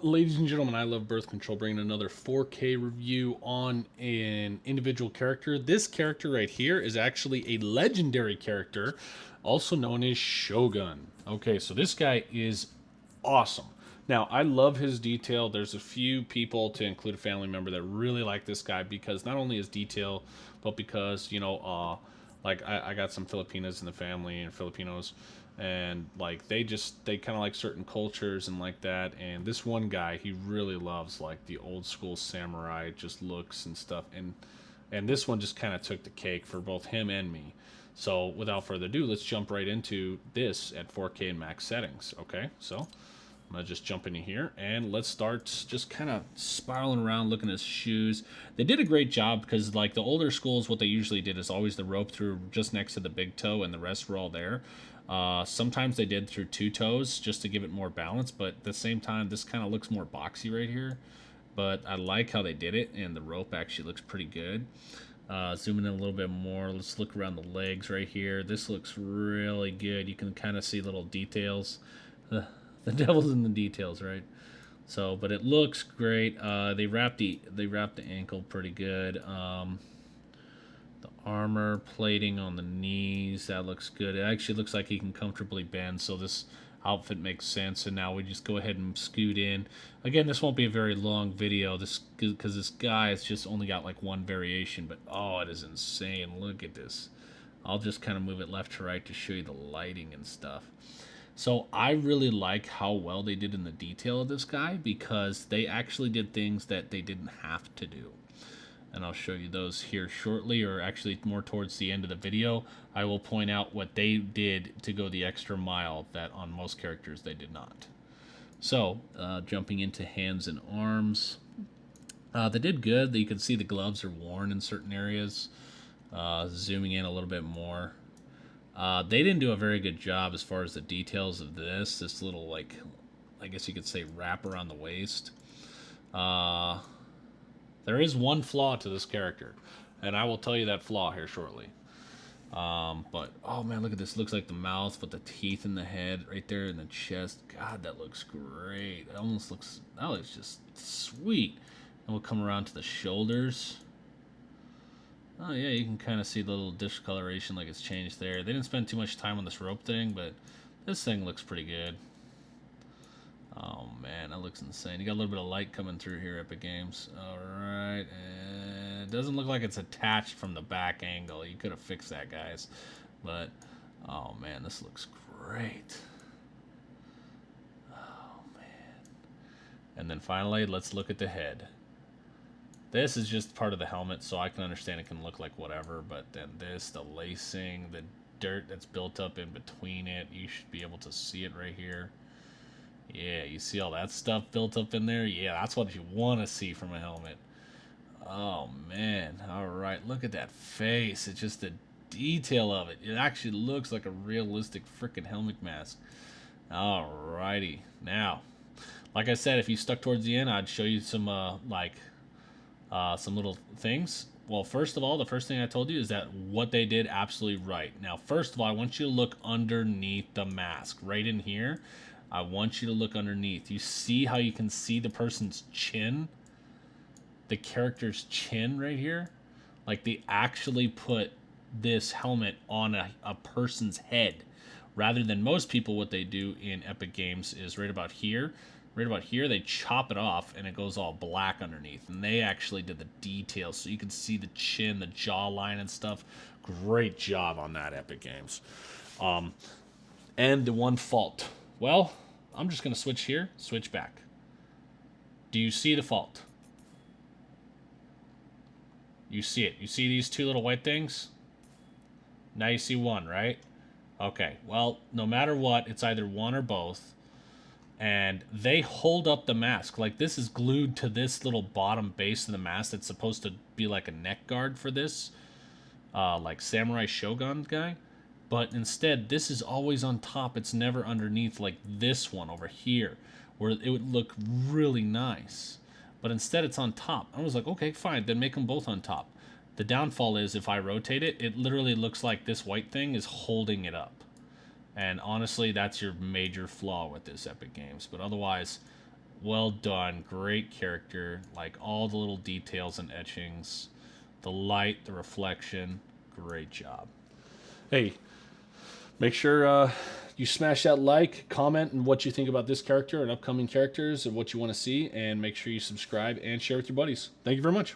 Ladies and gentlemen, I love birth control. Bringing another 4K review on an individual character. This character right here is actually a legendary character, also known as Shogun. Okay, so this guy is awesome. Now, I love his detail. There's a few people, to include a family member, that really like this guy because not only his detail, but because, like I got some Filipinas in the family and Filipinos, and like they kind of like certain cultures and like that. And this one guy, he really loves like the old school samurai just looks and stuff. And this one just kind of took the cake for both him and me. So without further ado, let's jump right into this at 4K and max settings. Okay, so I'm gonna just jump into here and let's start just kind of spiraling around looking at his shoes. They did a great job because like the older schools, what they usually did is always the rope through just next to the big toe and the rest were all there. Sometimes they did through two toes just to give it more balance, but at the same time, this kind of looks more boxy right here. But I like how they did it, and the rope actually looks pretty good. Zooming in a little bit more, let's look around the legs right here. This looks really good. You can kind of see little details. The devil's in the details, right? So, but it looks great. They wrapped the ankle pretty good. The armor plating on the knees, that looks good. It actually looks like he can comfortably bend, so this outfit makes sense. And now we just go ahead and scoot in. Again, this won't be a very long video, this because this guy has just only got like one variation, but oh, it is insane. Look at this. I'll just kind of move it left to right to show you the lighting and stuff. So I really like how well they did in the detail of this guy because they actually did things that they didn't have to do. And I'll show you those here shortly, or actually more towards the end of the video. I will point out what they did to go the extra mile that on most characters they did not. So, jumping into hands and arms. They did good. You can see the gloves are worn in certain areas. Zooming in a little bit more. They didn't do a very good job as far as the details of this little, like, I guess you could say wrap around the waist. There is one flaw to this character, and I will tell you that flaw here shortly. But oh man, look at this. Looks like the mouth with the teeth in the head right there in the chest. God, that looks great. That looks just sweet. And we'll come around to the shoulders. Oh yeah, you can kind of see the little discoloration, like it's changed there. They didn't spend too much time on this rope thing, but this thing looks pretty good. Oh man, that looks insane. You got a little bit of light coming through here, Epic Games. Alright, and it doesn't look like it's attached from the back angle. You could have fixed that, guys. But, oh man, this looks great. Oh man. And then finally, let's look at the head. This is just part of the helmet, so I can understand it can look like whatever, but then this, the lacing, the dirt that's built up in between it, you should be able to see it right here. Yeah, you see all that stuff built up in there? Yeah, that's what you want to see from a helmet. Oh, man. All right, look at that face. It's just the detail of it. It actually looks like a realistic freaking helmet mask. All righty. Now, like I said, if you stuck towards the end, I'd show you some, some little things. Well, first of all, the first thing I told you is that what they did absolutely right. Now, first of all, I want you to look underneath the mask, right in here. I want you to look underneath. You see how you can see the person's chin? The character's chin right here? Like they actually put this helmet on a person's head. Rather than most people, what they do in Epic Games is right about here. Right about here, they chop it off and it goes all black underneath. And they actually did the details so you can see the chin, the jawline and stuff. Great job on that, Epic Games. And the one fault. Well, I'm just going to switch here, switch back. Do you see the fault? You see it. You see these two little white things? Now you see one, right? Okay, well, no matter what, it's either one or both. And they hold up the mask. Like this is glued to this little bottom base of the mask that's supposed to be like a neck guard for this. Like Samurai Shogun guy. But instead, this is always on top. It's never underneath like this one over here, where it would look really nice. But instead, it's on top. I was like, okay, fine, then make them both on top. The downfall is if I rotate it, it literally looks like this white thing is holding it up. And honestly, that's your major flaw with this Epic Games. But otherwise, Well done. Great character. Like all the little details and etchings. The light, the reflection. Great job. Hey, make sure you smash that like, comment, and what you think about this character and upcoming characters and what you want to see. And make sure you subscribe and share with your buddies. Thank you very much.